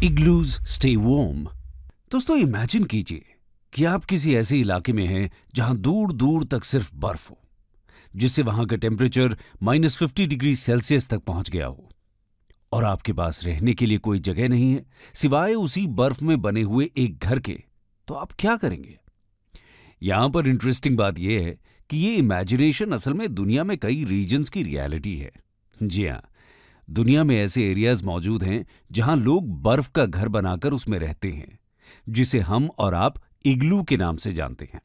Igloos stay warm. दोस्तों imagine कीजिए कि आप किसी ऐसे इलाके में हैं जहां दूर दूर तक सिर्फ बर्फ हो, जिससे वहां का टेम्परेचर -50 डिग्री सेल्सियस तक पहुंच गया हो और आपके पास रहने के लिए कोई जगह नहीं है सिवाय उसी बर्फ में बने हुए एक घर के। तो आप क्या करेंगे? यहां पर इंटरेस्टिंग बात यह है कि ये इमेजिनेशन असल में दुनिया में कई रीजन्स की रियलिटी है। जी हां, दुनिया में ऐसे एरियाज मौजूद हैं जहां लोग बर्फ का घर बनाकर उसमें रहते हैं, जिसे हम और आप इग्लू के नाम से जानते हैं।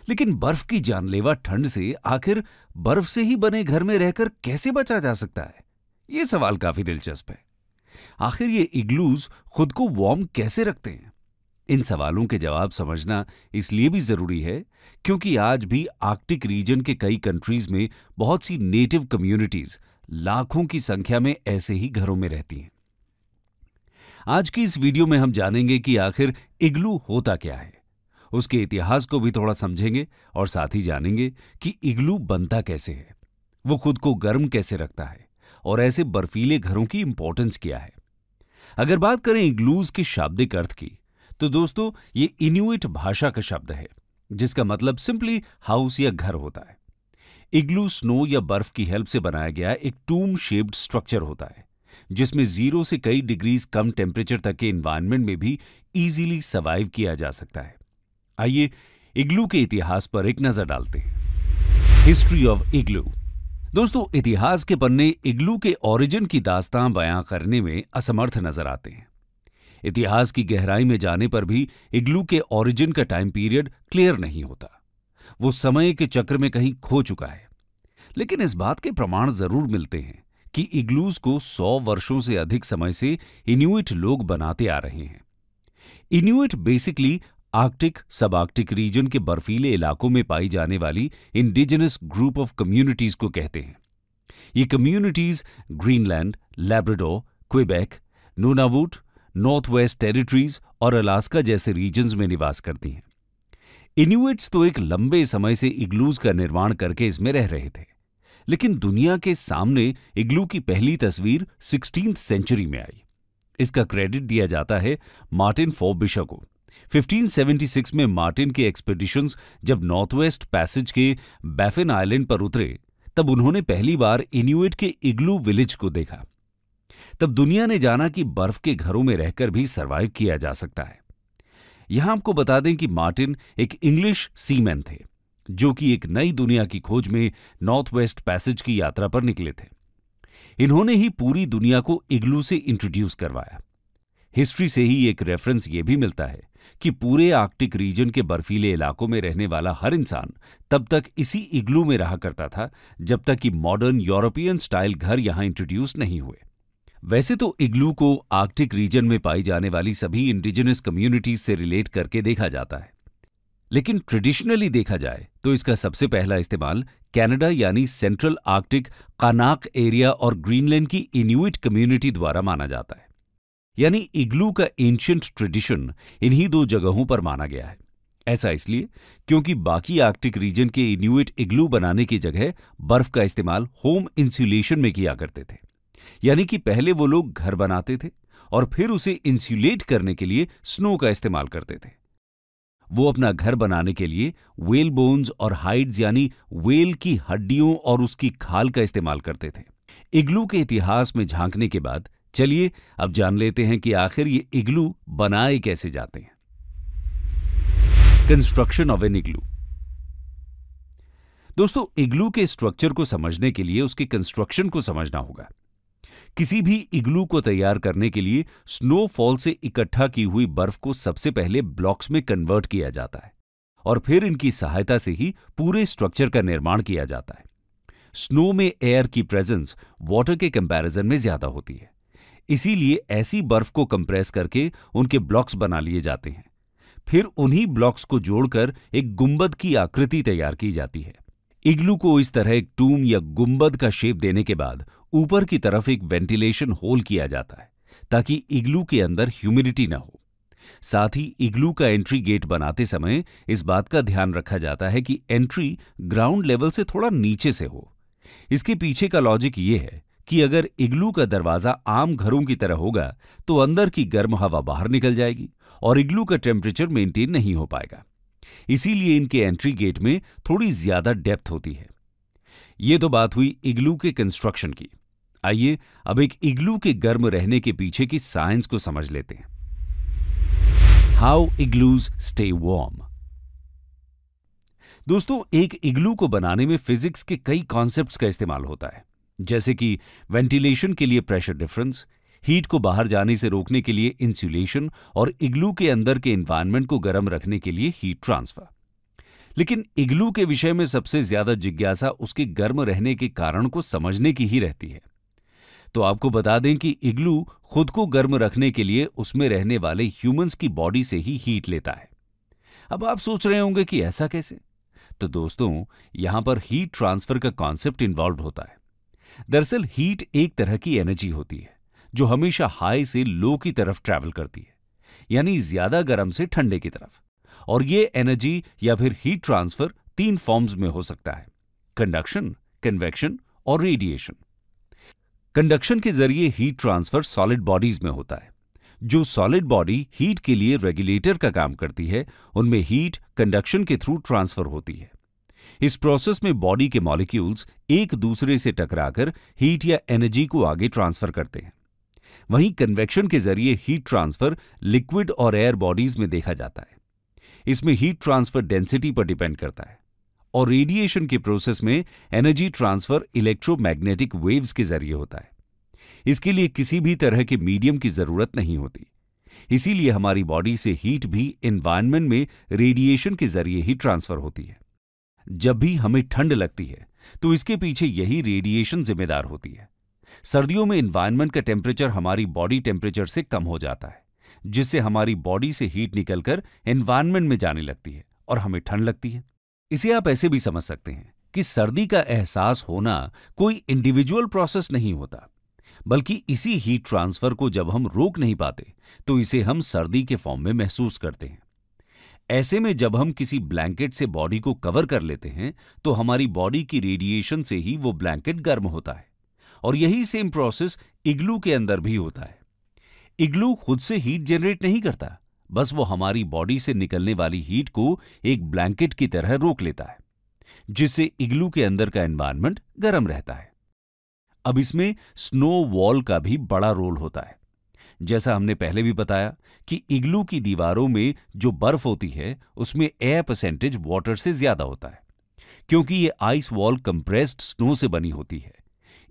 लेकिन बर्फ की जानलेवा ठंड से आखिर बर्फ से ही बने घर में रहकर कैसे बचा जा सकता है? ये सवाल काफी दिलचस्प है। आखिर ये इग्लूज खुद को वार्म कैसे रखते हैं? इन सवालों के जवाब समझना इसलिए भी जरूरी है क्योंकि आज भी आर्कटिक रीजन के कई कंट्रीज में बहुत सी नेटिव कम्युनिटीज लाखों की संख्या में ऐसे ही घरों में रहती हैं। आज की इस वीडियो में हम जानेंगे कि आखिर इग्लू होता क्या है, उसके इतिहास को भी थोड़ा समझेंगे और साथ ही जानेंगे कि इग्लू बनता कैसे है, वो खुद को गर्म कैसे रखता है और ऐसे बर्फीले घरों की इंपॉर्टेंस क्या है। अगर बात करें इग्लूज के शाब्दिक अर्थ की, तो दोस्तों ये इन्यूइट भाषा का शब्द है जिसका मतलब सिंपली हाउस या घर होता है। इग्लू स्नो या बर्फ की हेल्प से बनाया गया एक टूम शेप्ड स्ट्रक्चर होता है जिसमें 0 से कई डिग्रीज कम टेम्परेचर तक के एनवायरनमेंट में भी इजीली सर्वाइव किया जा सकता है। आइए इग्लू के इतिहास पर एक नजर डालते हैं। हिस्ट्री ऑफ इग्लू। दोस्तों इतिहास के पन्ने इग्लू के ओरिजिन की दास्तां बयां करने में असमर्थ नजर आते हैं। इतिहास की गहराई में जाने पर भी इग्लू के ओरिजिन का टाइम पीरियड क्लियर नहीं होता, वो समय के चक्र में कहीं खो चुका है। लेकिन इस बात के प्रमाण जरूर मिलते हैं कि इग्लूज को 100 वर्षों से अधिक समय से इन्यूइट लोग बनाते आ रहे हैं। इन्यूइट बेसिकली आर्कटिक सब आर्कटिक रीजन के बर्फीले इलाकों में पाई जाने वाली इंडिजिनस ग्रुप ऑफ कम्युनिटीज को कहते हैं। ये communities Greenland, Labrador, Quebec, Nunavut, North West Territories और अलास्का जैसे रीजन्स में निवास करती हैं। इन्यूइट्स तो एक लंबे समय से इग्लूज का निर्माण करके इसमें रह रहे थे, लेकिन दुनिया के सामने इग्लू की पहली तस्वीर 16th सेंचुरी में आई। इसका क्रेडिट दिया जाता है मार्टिन फॉर्बिशर को। 1576 में मार्टिन के एक्सपेडिशंस जब नॉर्थ वेस्ट पैसेज के बैफिन आइलैंड पर उतरे, तब उन्होंने पहली बार इन्यूइट के इग्लू विलेज को देखा। तब दुनिया ने जाना कि बर्फ के घरों में रहकर भी सरवाइव किया जा सकता है। यहां आपको बता दें कि मार्टिन एक इंग्लिश सीमैन थे जो कि एक नई दुनिया की खोज में नॉर्थ वेस्ट पैसेज की यात्रा पर निकले थे। इन्होंने ही पूरी दुनिया को इग्लू से इंट्रोड्यूस करवाया। हिस्ट्री से ही एक रेफरेंस ये भी मिलता है कि पूरे आर्कटिक रीजन के बर्फीले इलाकों में रहने वाला हर इंसान तब तक इसी इग्लू में रहा करता था जब तक कि मॉडर्न यूरोपियन स्टाइल घर यहां इंट्रोड्यूस नहीं हुए। वैसे तो इग्लू को आर्कटिक रीजन में पाई जाने वाली सभी इंडिजिनस कम्युनिटीज से रिलेट करके देखा जाता है, लेकिन ट्रेडिशनली देखा जाए तो इसका सबसे पहला इस्तेमाल कनाडा यानी सेंट्रल आर्कटिक कानाक एरिया और ग्रीनलैंड की इन्यूइट कम्युनिटी द्वारा माना जाता है। यानी इग्लू का एंशिएंट ट्रेडिशन इन्हीं दो जगहों पर माना गया है। ऐसा इसलिए क्योंकि बाकी आर्कटिक रीजन के इन्यूइट इग्लू बनाने की जगह बर्फ का इस्तेमाल होम इंसुलेशन में किया करते थे। यानी कि पहले वो लोग घर बनाते थे और फिर उसे इंसुलेट करने के लिए स्नो का इस्तेमाल करते थे। वो अपना घर बनाने के लिए व्हेल बोन्स और हाइड्स यानी व्हेल की हड्डियों और उसकी खाल का इस्तेमाल करते थे। इग्लू के इतिहास में झांकने के बाद चलिए अब जान लेते हैं कि आखिर ये इग्लू बनाए कैसे जाते हैं। कंस्ट्रक्शन ऑफ एन इग्लू। दोस्तों इग्लू के स्ट्रक्चर को समझने के लिए उसके कंस्ट्रक्शन को समझना होगा। किसी भी इग्लू को तैयार करने के लिए स्नोफॉल से इकट्ठा की हुई बर्फ को सबसे पहले ब्लॉक्स में कन्वर्ट किया जाता है और फिर इनकी सहायता से ही पूरे स्ट्रक्चर का निर्माण किया जाता है। स्नो में एयर की प्रेजेंस वाटर के कंपैरिजन में ज्यादा होती है, इसीलिए ऐसी बर्फ को कंप्रेस करके उनके ब्लॉक्स बना लिए जाते हैं। फिर उन्हीं ब्लॉक्स को जोड़कर एक गुंबद की आकृति तैयार की जाती है। इग्लू को इस तरह एक टूम या गुंबद का शेप देने के बाद ऊपर की तरफ एक वेंटिलेशन होल किया जाता है ताकि इग्लू के अंदर ह्यूमिडिटी न हो। साथ ही इग्लू का एंट्री गेट बनाते समय इस बात का ध्यान रखा जाता है कि एंट्री ग्राउंड लेवल से थोड़ा नीचे से हो। इसके पीछे का लॉजिक ये है कि अगर इग्लू का दरवाजा आम घरों की तरह होगा तो अंदर की गर्म हवा बाहर निकल जाएगी और इग्लू का टेम्परेचर मेंटेन नहीं हो पाएगा। इसीलिए इनके एंट्री गेट में थोड़ी ज्यादा डेप्थ होती है। ये तो बात हुई इग्लू के कंस्ट्रक्शन की। आइए अब एक इग्लू के गर्म रहने के पीछे की साइंस को समझ लेते हैं। How igloos stay warm. दोस्तों, एक इग्लू को बनाने में फिजिक्स के कई कॉन्सेप्ट्स का इस्तेमाल होता है, जैसे कि वेंटिलेशन के लिए प्रेशर डिफरेंस, हीट को बाहर जाने से रोकने के लिए इंसुलेशन और इग्लू के अंदर के एनवायरनमेंट को गर्म रखने के लिए हीट ट्रांसफर। लेकिन इग्लू के विषय में सबसे ज्यादा जिज्ञासा उसके गर्म रहने के कारण को समझने की ही रहती है। तो आपको बता दें कि इग्लू खुद को गर्म रखने के लिए उसमें रहने वाले ह्यूमंस की बॉडी से ही हीट लेता है। अब आप सोच रहे होंगे कि ऐसा कैसे? तो दोस्तों, यहां पर हीट ट्रांसफर का कॉन्सेप्ट इन्वॉल्व होता है। दरअसल हीट एक तरह की एनर्जी होती है जो हमेशा हाई से लो की तरफ ट्रैवल करती है, यानी ज्यादा गर्म से ठंडे की तरफ। और ये एनर्जी या फिर हीट ट्रांसफर 3 फॉर्म्स में हो सकता है: कंडक्शन, कन्वेक्शन और रेडिएशन। कंडक्शन के जरिए हीट ट्रांसफर सॉलिड बॉडीज में होता है। जो सॉलिड बॉडी हीट के लिए रेगुलेटर का काम करती है, उनमें हीट कंडक्शन के थ्रू ट्रांसफर होती है। इस प्रोसेस में बॉडी के मॉलिक्यूल्स एक दूसरे से टकराकर हीट या एनर्जी को आगे ट्रांसफर करते हैं। वहीं कन्वेक्शन के जरिए हीट ट्रांसफर लिक्विड और एयर बॉडीज में देखा जाता है। इसमें हीट ट्रांसफर डेंसिटी पर डिपेंड करता है। और रेडिएशन के प्रोसेस में एनर्जी ट्रांसफर इलेक्ट्रोमैग्नेटिक वेव्स के जरिए होता है। इसके लिए किसी भी तरह के मीडियम की जरूरत नहीं होती। इसीलिए हमारी बॉडी से हीट भी एनवायरनमेंट में रेडिएशन के जरिए ही ट्रांसफर होती है। जब भी हमें ठंड लगती है तो इसके पीछे यही रेडिएशन जिम्मेदार होती है। सर्दियों में एनवायरनमेंट का टेम्परेचर हमारी बॉडी टेम्परेचर से कम हो जाता है, जिससे हमारी बॉडी से हीट निकलकर एनवायरनमेंट में जाने लगती है और हमें ठंड लगती है। इसे आप ऐसे भी समझ सकते हैं कि सर्दी का एहसास होना कोई इंडिविजुअल प्रोसेस नहीं होता, बल्कि इसी हीट ट्रांसफर को जब हम रोक नहीं पाते तो इसे हम सर्दी के फॉर्म में महसूस करते हैं। ऐसे में जब हम किसी ब्लैंकेट से बॉडी को कवर कर लेते हैं तो हमारी बॉडी की रेडिएशन से ही वो ब्लैंकेट गर्म होता है। और यही सेम प्रोसेस इग्लू के अंदर भी होता है। इग्लू खुद से हीट जनरेट नहीं करता, बस वो हमारी बॉडी से निकलने वाली हीट को एक ब्लैंकेट की तरह रोक लेता है, जिससे इग्लू के अंदर का एनवायरनमेंट गर्म रहता है। अब इसमें स्नो वॉल का भी बड़ा रोल होता है। जैसा हमने पहले भी बताया कि इग्लू की दीवारों में जो बर्फ होती है उसमें एयर परसेंटेज वाटर से ज्यादा होता है, क्योंकि ये आइस वॉल कंप्रेस्ड स्नो से बनी होती है।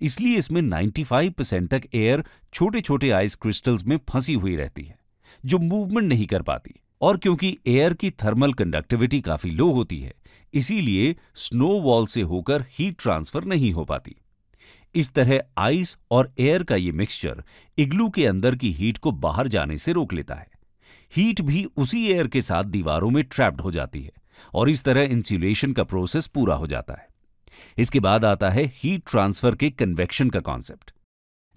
इसलिए इसमें 95% तक एयर छोटे छोटे आइस क्रिस्टल्स में फंसी हुई रहती है, जो मूवमेंट नहीं कर पाती। और क्योंकि एयर की थर्मल कंडक्टिविटी काफी लो होती है, इसीलिए स्नो वॉल से होकर हीट ट्रांसफर नहीं हो पाती। इस तरह आइस और एयर का ये मिक्सचर इग्लू के अंदर की हीट को बाहर जाने से रोक लेता है। हीट भी उसी एयर के साथ दीवारों में ट्रैप्ड हो जाती है और इस तरह इंसुलेशन का प्रोसेस पूरा हो जाता है। इसके बाद आता है हीट ट्रांसफर के कन्वेक्शन का कॉन्सेप्ट।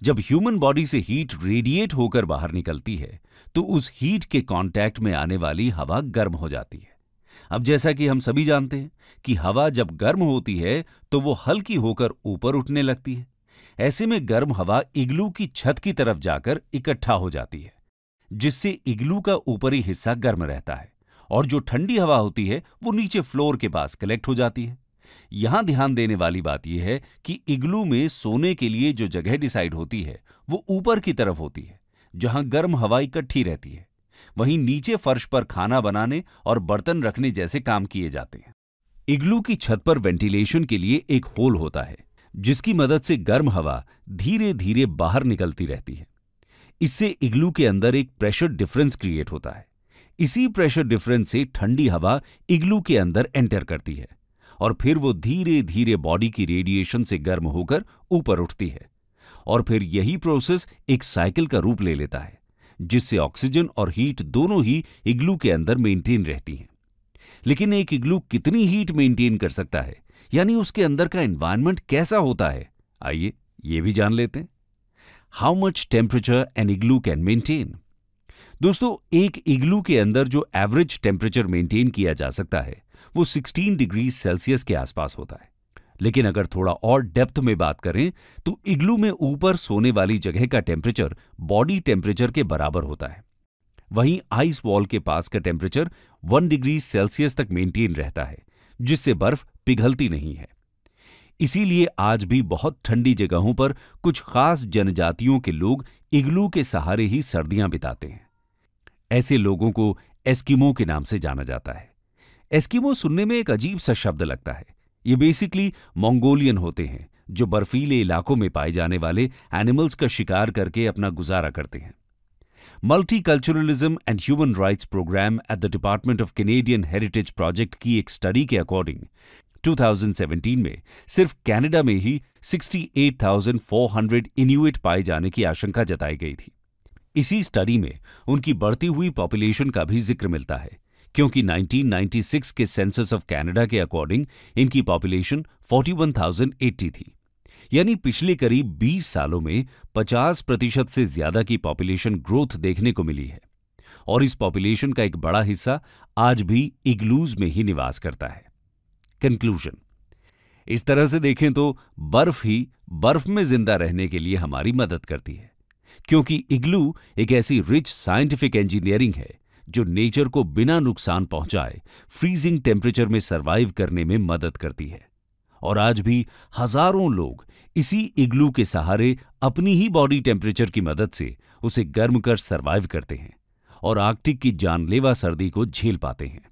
जब ह्यूमन बॉडी से हीट रेडिएट होकर बाहर निकलती है तो उस हीट के कांटेक्ट में आने वाली हवा गर्म हो जाती है। अब जैसा कि हम सभी जानते हैं कि हवा जब गर्म होती है तो वो हल्की होकर ऊपर उठने लगती है। ऐसे में गर्म हवा इग्लू की छत की तरफ जाकर इकट्ठा हो जाती है, जिससे इग्लू का ऊपरी हिस्सा गर्म रहता है और जो ठंडी हवा होती है वो नीचे फ्लोर के पास कलेक्ट हो जाती है। यहां ध्यान देने वाली बात यह है कि इग्लू में सोने के लिए जो जगह डिसाइड होती है वो ऊपर की तरफ होती है, जहां गर्म हवा इकट्ठी रहती है। वहीं नीचे फर्श पर खाना बनाने और बर्तन रखने जैसे काम किए जाते हैं। इग्लू की छत पर वेंटिलेशन के लिए एक होल होता है, जिसकी मदद से गर्म हवा धीरे धीरे बाहर निकलती रहती है। इससे इग्लू के अंदर एक प्रेशर डिफरेंस क्रिएट होता है। इसी प्रेशर डिफरेंस से ठंडी हवा इग्लू के अंदर एंटर करती है और फिर वो धीरे धीरे बॉडी की रेडिएशन से गर्म होकर ऊपर उठती है। और फिर यही प्रोसेस एक साइकिल का रूप ले लेता है, जिससे ऑक्सीजन और हीट दोनों ही इग्लू के अंदर मेंटेन रहती हैं। लेकिन एक इग्लू कितनी हीट मेंटेन कर सकता है, यानी उसके अंदर का एनवायरनमेंट कैसा होता है, आइए ये भी जान लेते हैं। How much temperature an igloo can maintain. दोस्तों, एक इग्लू के अंदर जो एवरेज टेम्परेचर मेंटेन किया जा सकता है वो 16 डिग्री सेल्सियस के आसपास होता है। लेकिन अगर थोड़ा और डेप्थ में बात करें तो इग्लू में ऊपर सोने वाली जगह का टेम्परेचर बॉडी टेम्परेचर के बराबर होता है। वहीं आइस वॉल के पास का टेम्परेचर 1 डिग्री सेल्सियस तक मेंटेन रहता है, जिससे बर्फ पिघलती नहीं है। इसीलिए आज भी बहुत ठंडी जगहों पर कुछ खास जनजातियों के लोग इग्लू के सहारे ही सर्दियां बिताते हैं। ऐसे लोगों को एस्किमो के नाम से जाना जाता है। एस्किमो सुनने में एक अजीब सा शब्द लगता है। ये बेसिकली मंगोलियन होते हैं जो बर्फीले इलाकों में पाए जाने वाले एनिमल्स का शिकार करके अपना गुजारा करते हैं। Multiculturalism and human rights program at the department of Canadian heritage project की एक स्टडी के अकॉर्डिंग 2017 में सिर्फ कनाडा में ही 68,400 इन्यूइट पाए जाने की आशंका जताई गई थी। इसी स्टडी में उनकी बढ़ती हुई पॉपुलेशन का भी जिक्र मिलता है, क्योंकि 1996 के सेंसस ऑफ कनाडा के अकॉर्डिंग इनकी पॉपुलेशन 41,080 थी। यानी पिछले करीब 20 सालों में 50% से ज्यादा की पॉपुलेशन ग्रोथ देखने को मिली है। और इस पॉपुलेशन का एक बड़ा हिस्सा आज भी इग्लूज में ही निवास करता है। कंक्लूजन: इस तरह से देखें तो बर्फ ही बर्फ में जिंदा रहने के लिए हमारी मदद करती है, क्योंकि इग्लू एक ऐसी रिच साइंटिफिक इंजीनियरिंग है जो नेचर को बिना नुकसान पहुंचाए फ्रीजिंग टेम्परेचर में सरवाइव करने में मदद करती है। और आज भी हजारों लोग इसी इग्लू के सहारे अपनी ही बॉडी टेम्परेचर की मदद से उसे गर्म कर सरवाइव करते हैं और आर्कटिक की जानलेवा सर्दी को झेल पाते हैं।